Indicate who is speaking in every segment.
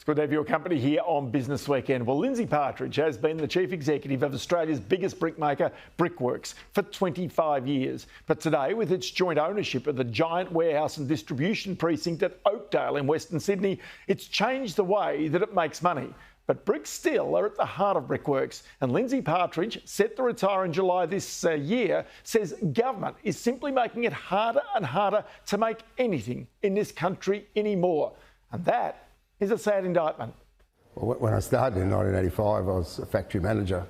Speaker 1: Good to have your company here on Business Weekend. Well, Lindsay Partridge has been the Chief Executive of Australia's biggest brickmaker, Brickworks, for 25 years. But today, with its joint ownership of the giant warehouse and distribution precinct at Oakdale in Western Sydney, it's changed the way that it makes money. But bricks still are at the heart of Brickworks. And Lindsay Partridge, set to retire in July this year, says government is simply making it harder and harder to make anything in this country anymore. And that is a sad indictment.
Speaker 2: Well, when I started in 1985, I was a factory manager,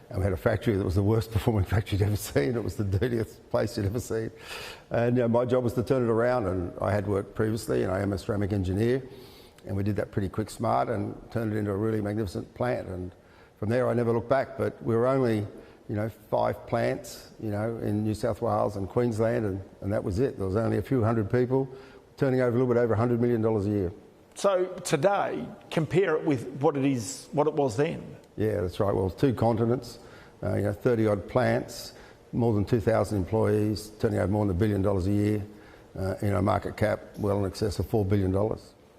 Speaker 2: and we had a factory that was the worst performing factory you'd ever seen. It was the dirtiest place you'd ever seen. And my job was to turn it around, and I had worked previously, and I am a ceramic engineer, and we did that pretty quick smart and turned it into a really magnificent plant. And from there, I never looked back. But we were only, 5 plants, in New South Wales and Queensland, and that was it. There was only a few hundred people turning over a little bit over $100 million a year.
Speaker 1: So today, compare it with what it was then.
Speaker 2: Yeah, that's right. Well, 2 continents, 30 odd plants, more than 2,000 employees, turning over more than $1 billion a year, market cap well in excess of $4 billion.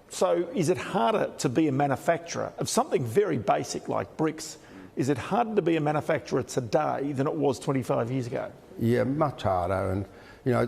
Speaker 1: So is it harder to be a manufacturer of something very basic like bricks? Is it harder to be a manufacturer today than it was 25 years ago?
Speaker 2: Yeah, much harder. And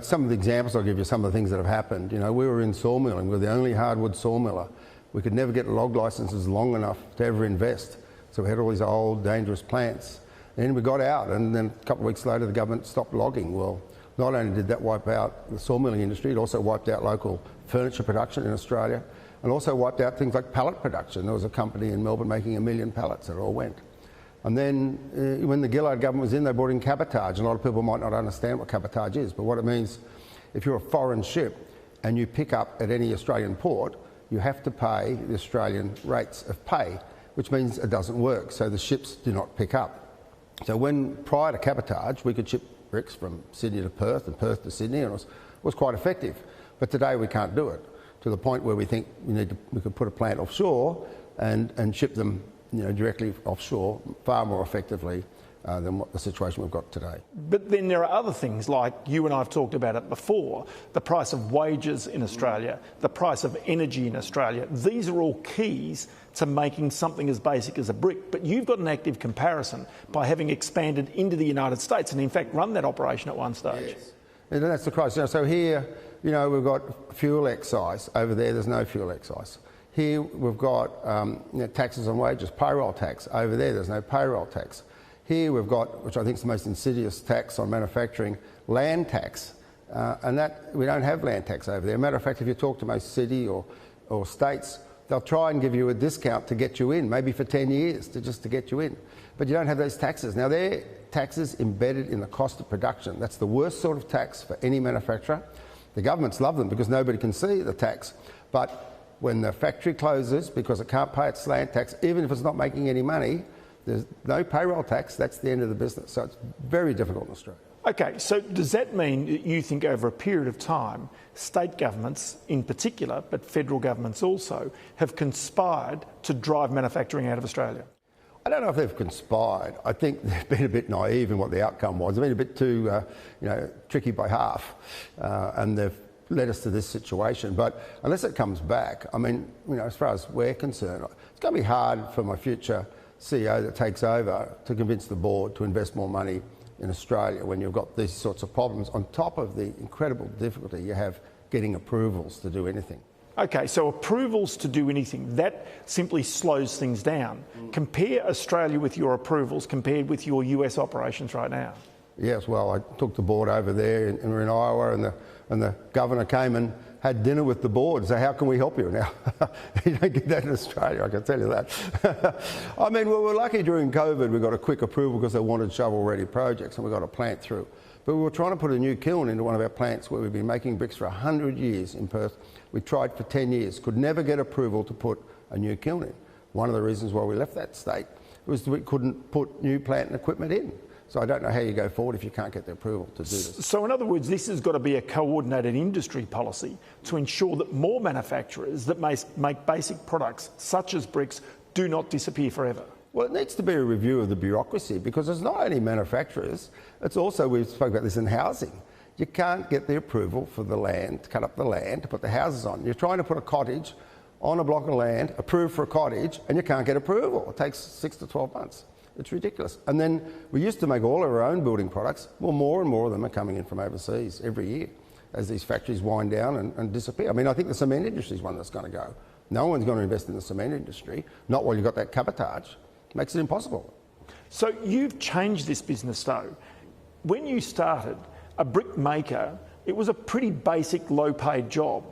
Speaker 2: some of the examples I'll give you, some of the things that have happened. We were in sawmilling. We were the only hardwood sawmiller. We could never get log licenses long enough to ever invest. So we had all these old, dangerous plants. And then we got out, and then a couple of weeks later, the government stopped logging. Well, not only did that wipe out the sawmilling industry, it also wiped out local furniture production in Australia, and also wiped out things like pallet production. There was a company in Melbourne making 1 million pallets that all went. And then when the Gillard government was in, they brought in cabotage. A lot of people might not understand what cabotage is, but what it means, if you're a foreign ship and you pick up at any Australian port, you have to pay the Australian rates of pay, which means it doesn't work, so the ships do not pick up. So prior to cabotage, we could ship bricks from Sydney to Perth and Perth to Sydney, and it was quite effective. But today we can't do it, to the point where we think we could put a plant offshore and ship them directly offshore far more effectively than what the situation we've got today.
Speaker 1: But then there are other things, like you and I have talked about it before, the price of wages in Australia, the price of energy in Australia. These are all keys to making something as basic as a brick. But you've got an active comparison by having expanded into the United States and in fact run that operation at one stage.
Speaker 2: Yes. And that's the crisis. So here, we've got fuel excise. Over there's no fuel excise. Here we've got taxes on wages, payroll tax. Over there's no payroll tax. Here we've got, which I think is the most insidious tax on manufacturing, land tax. And that we don't have land tax over there. Matter of fact, if you talk to most city or states, they'll try and give you a discount to get you in, maybe for 10 years, just to get you in. But you don't have those taxes. Now, they're taxes embedded in the cost of production. That's the worst sort of tax for any manufacturer. The governments love them because nobody can see the tax. But when the factory closes because it can't pay its land tax, even if it's not making any money, there's no payroll tax, that's the end of the business. So it's very difficult in Australia.
Speaker 1: Okay, so does that mean that you think over a period of time, state governments in particular, but federal governments also, have conspired to drive manufacturing out of Australia?
Speaker 2: I don't know if they've conspired. I think they've been a bit naive in what the outcome was. They've been a bit too, tricky by half, and they've led us to this situation. But unless it comes back, as far as we're concerned, it's going to be hard for my future CEO that takes over to convince the board to invest more money in Australia when you've got these sorts of problems, on top of the incredible difficulty you have getting approvals to do anything.
Speaker 1: Okay, so approvals to do anything, that simply slows things down. Compare Australia with your approvals compared with your US operations right now.
Speaker 2: Yes, well, I took the board over there and we're in Iowa, and the governor came and had dinner with the board and said, how can we help you? Now, you don't get that in Australia, I can tell you that. We're lucky during COVID we got a quick approval because they wanted shovel-ready projects and we got a plant through. But we were trying to put a new kiln into one of our plants where we've been making bricks for 100 years in Perth. We tried for 10 years, could never get approval to put a new kiln in. One of the reasons why we left that state was that we couldn't put new plant and equipment in. So I don't know how you go forward if you can't get the approval to do this.
Speaker 1: So in other words, this has got to be a coordinated industry policy to ensure that more manufacturers that make basic products, such as bricks, do not disappear forever.
Speaker 2: Well, it needs to be a review of the bureaucracy, because it's not only manufacturers, it's also, we've spoken about this in housing. You can't get the approval for the land, to cut up the land, to put the houses on. You're trying to put a cottage on a block of land, approved for a cottage, and you can't get approval. It takes 6 to 12 months. It's ridiculous. And then we used to make all of our own building products. Well, more and more of them are coming in from overseas every year as these factories wind down and disappear. I mean, I think the cement industry is one that's going to go. No one's going to invest in the cement industry, not while you've got that cabotage. It makes it impossible.
Speaker 1: So you've changed this business though. When you started, a brickmaker, it was a pretty basic low-paid job.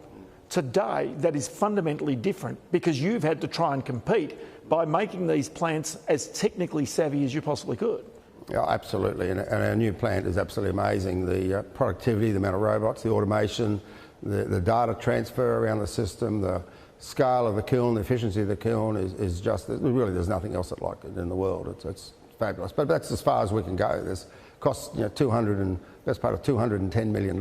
Speaker 1: Today, that is fundamentally different because you've had to try and compete by making these plants as technically savvy as you possibly could.
Speaker 2: Yeah, absolutely. And our new plant is absolutely amazing. The productivity, the amount of robots, the automation, the data transfer around the system, the scale of the kiln, the efficiency of the kiln is just, really there's nothing else like it in the world. It's fabulous. But that's as far as we can go. There's costs, best part of $210 million.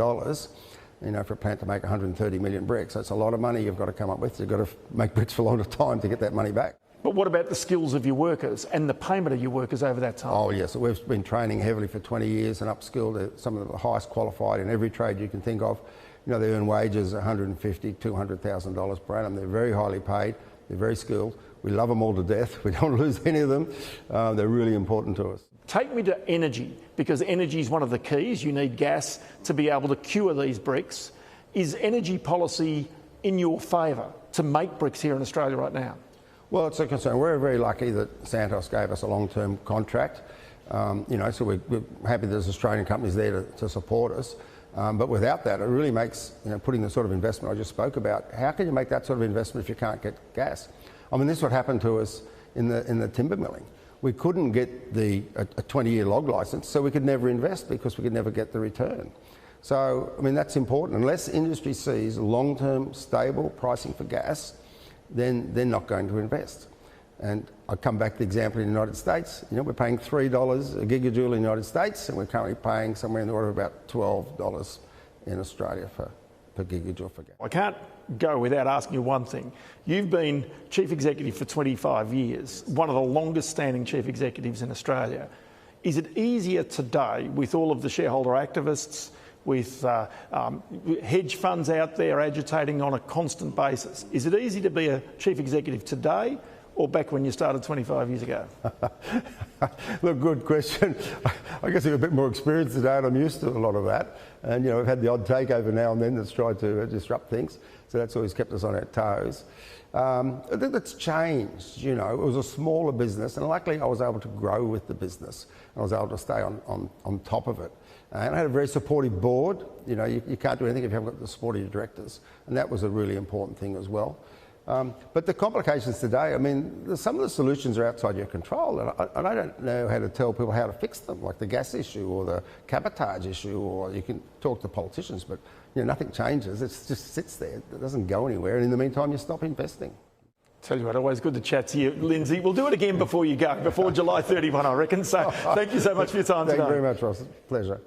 Speaker 2: For a plant to make 130 million bricks. That's a lot of money you've got to come up with. You've got to make bricks for a long time to get that money back.
Speaker 1: But what about the skills of your workers and the payment of your workers over that time?
Speaker 2: Oh yes, we've been training heavily for 20 years and upskilled some of the highest qualified in every trade you can think of. They earn wages $150,000, $200,000 per annum. They're very highly paid. They're very skilled. We love them all to death. We don't lose any of them. They're really important to us.
Speaker 1: Take me to energy, because energy is one of the keys. You need gas to be able to cure these bricks. Is energy policy in your favour to make bricks here in Australia right now?
Speaker 2: Well, it's a concern. We're very lucky that Santos gave us a long-term contract. So we're happy there's Australian companies there to support us. But without that, it really makes, putting the sort of investment I just spoke about, how can you make that sort of investment if you can't get gas? I mean, this is what happened to us in the timber milling. We couldn't get a 20-year log licence, so we could never invest because we could never get the return. So, I mean, that's important. Unless industry sees long-term stable pricing for gas, then they're not going to invest. And I come back to the example in the United States. We're paying $3 a gigajoule in the United States, and we're currently paying somewhere in the order of about $12 in Australia per gigajoule for gas.
Speaker 1: I can't go without asking you one thing. You've been Chief Executive for 25 years, one of the longest standing Chief Executives in Australia. Is it easier today with all of the shareholder activists, with hedge funds out there agitating on a constant basis? Is it easy to be a Chief Executive today or back when you started 25 years ago?
Speaker 2: Look, good question. I guess I'm a bit more experienced today and I'm used to a lot of that. And, we've had the odd takeover now and then that's tried to disrupt things. So that's always kept us on our toes. I think that's changed, It was a smaller business and luckily I was able to grow with the business. I was able to stay on top of it. And I had a very supportive board. You can't do anything if you haven't got the support of your directors. And that was a really important thing as well. But the complications today, I mean, some of the solutions are outside your control, and I don't know how to tell people how to fix them, like the gas issue or the cabotage issue, or you can talk to politicians, but nothing changes. It just sits there. It doesn't go anywhere, and in the meantime, you stop investing.
Speaker 1: Tell you what, always good to chat to you, Lindsay. We'll do it again before you go, before July 31, I reckon. So thank you so much for your time today.
Speaker 2: Thank you very much, Ross. Pleasure.